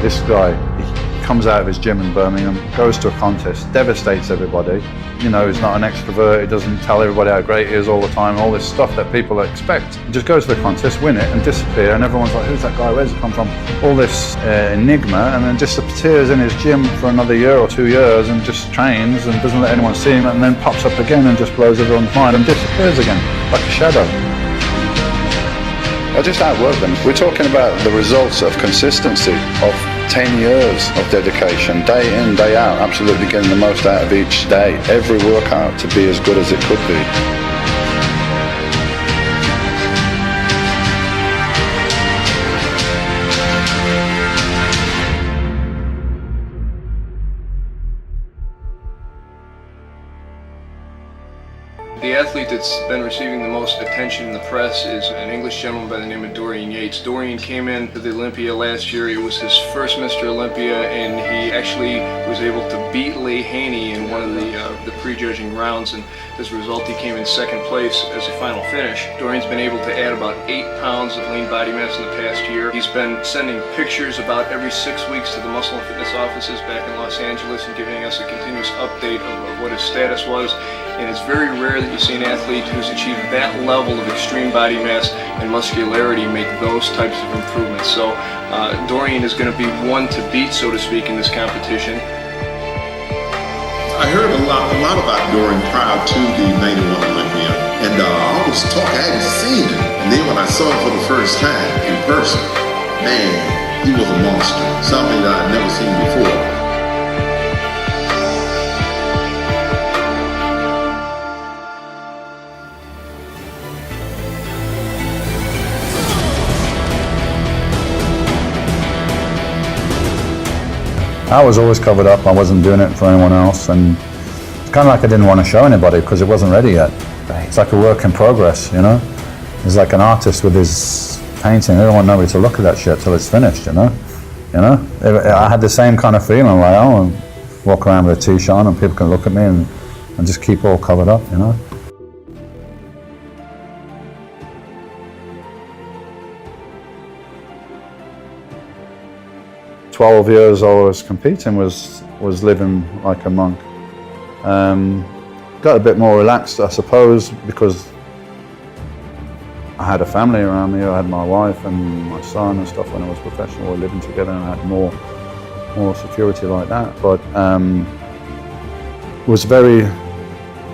This guy, he comes out of his gym in Birmingham, goes to a contest, devastates everybody. You know, he's not an extrovert, he doesn't tell everybody how great he is all the time, all this stuff that people expect. He just goes to the contest, win it, and disappear, and everyone's like, who's that guy, where's he come from? All this enigma, and then disappears in his gym for another year or 2 years and just trains and doesn't let anyone see him, and then pops up again and just blows everyone's mind and disappears again, like a shadow. I just outwork them. We're talking about the results of consistency, of 10 years of dedication, day in, day out, absolutely getting the most out of each day, every workout to be as good as it could be. The athlete that's been receiving the most attention in the press is an English gentleman by the name of Dorian Yates. Dorian came in to the Olympia last year. It was his first Mr. Olympia, and he actually was able to beat Leigh Haney in one of the prejudging rounds, and as a result he came in second place as a final finish. Dorian's been able to add about 8 pounds of lean body mass in the past year. He's been sending pictures about every 6 weeks to the muscle and fitness offices back in Los Angeles and giving us a continuous update of what his status was. And it's very rare that you see an athlete who's achieved that level of extreme body mass and muscularity make those types of improvements. So Dorian is going to be one to beat, so to speak, in this competition. I heard a lot about Dorian prior to the 91 Olympia, and I always talk, I hadn't seen him. And then when I saw him for the first time in person, man, he was a monster, something that I'd never seen before. I was always covered up, I wasn't doing it for anyone else, and it's kind of like I didn't want to show anybody because it wasn't ready yet. It's like a work in progress, you know? It's like an artist with his painting, they don't want nobody to look at that shit till it's finished, you know? I had the same kind of feeling, like I want to walk around with a t-shirt on and people can look at me and just keep all covered up, you know? 12 years I was competing, was living like a monk. Got a bit more relaxed, I suppose, because I had a family around me. I had my wife and my son and stuff when I was professional. We were living together and I had more security like that. But was very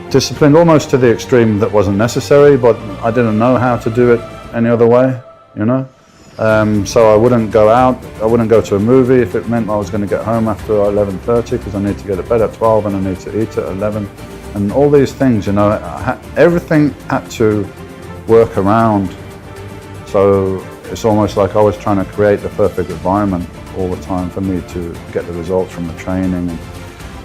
disciplined, almost to the extreme that wasn't necessary, but I didn't know how to do it any other way, you know? So I wouldn't go out, I wouldn't go to a movie if it meant I was going to get home after 11:30 because I need to get to bed at 12 and I need to eat at 11. And all these things, you know, everything had to work around. So it's almost like I was trying to create the perfect environment all the time for me to get the results from the training. And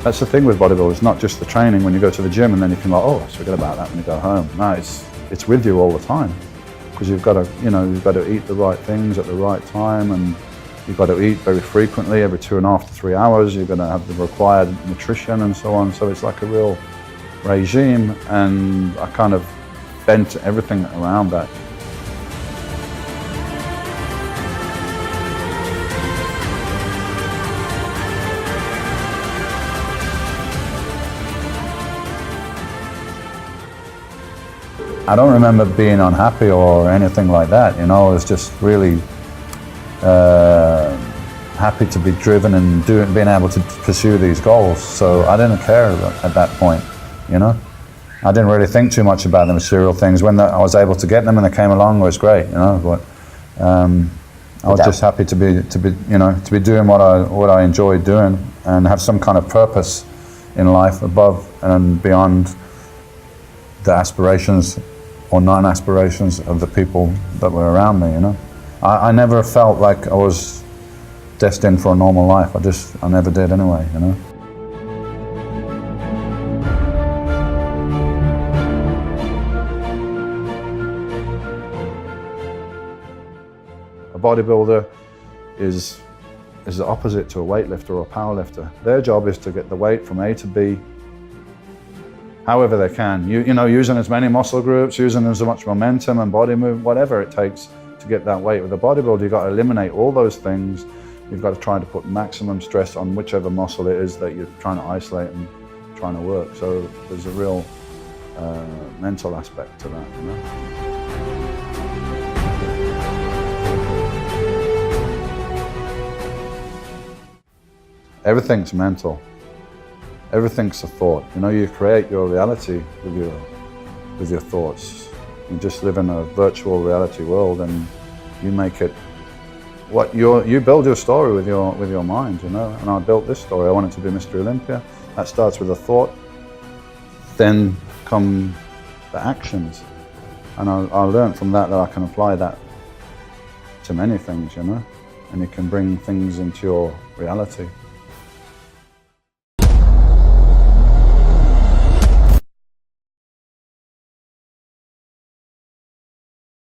that's the thing with bodybuilding, it's not just the training when you go to the gym and then you can like, oh, let's forget about that when you go home. No, it's with you all the time. Because you've got to, you've got to eat the right things at the right time, and you've got to eat very frequently, every 2.5 to 3 hours. You're going to have the required nutrition and so on. So it's like a real regime, and I kind of bent everything around that. I don't remember being unhappy or anything like that, you know. I was just really happy to be driven and being able to pursue these goals. So I didn't care at that point, you know. I didn't really think too much about the material things. When I was able to get them and they came along, it was great, you know. But I was just happy to be doing what I enjoyed doing and have some kind of purpose in life above and beyond the aspirations or non-aspirations of the people that were around me, you know. I never felt like I was destined for a normal life. I never did anyway, you know. A bodybuilder is the opposite to a weightlifter or a powerlifter. Their job is to get the weight from A to B however they can, using as many muscle groups, using as much momentum and body movement, whatever it takes to get that weight. With a bodybuilder, you've got to eliminate all those things, You've got to try to put maximum stress on whichever muscle it is that you're trying to isolate and trying to work. So there's a real mental aspect to that, you know? Everything's mental. Everything's a thought. You know, you create your reality with your thoughts. You just live in a virtual reality world, and you make it what you build your story with your mind, you know. And I built this story. I wanted to be Mr. Olympia. That starts with a thought. Then come the actions, and I learned from that I can apply that to many things, you know. And you can bring things into your reality.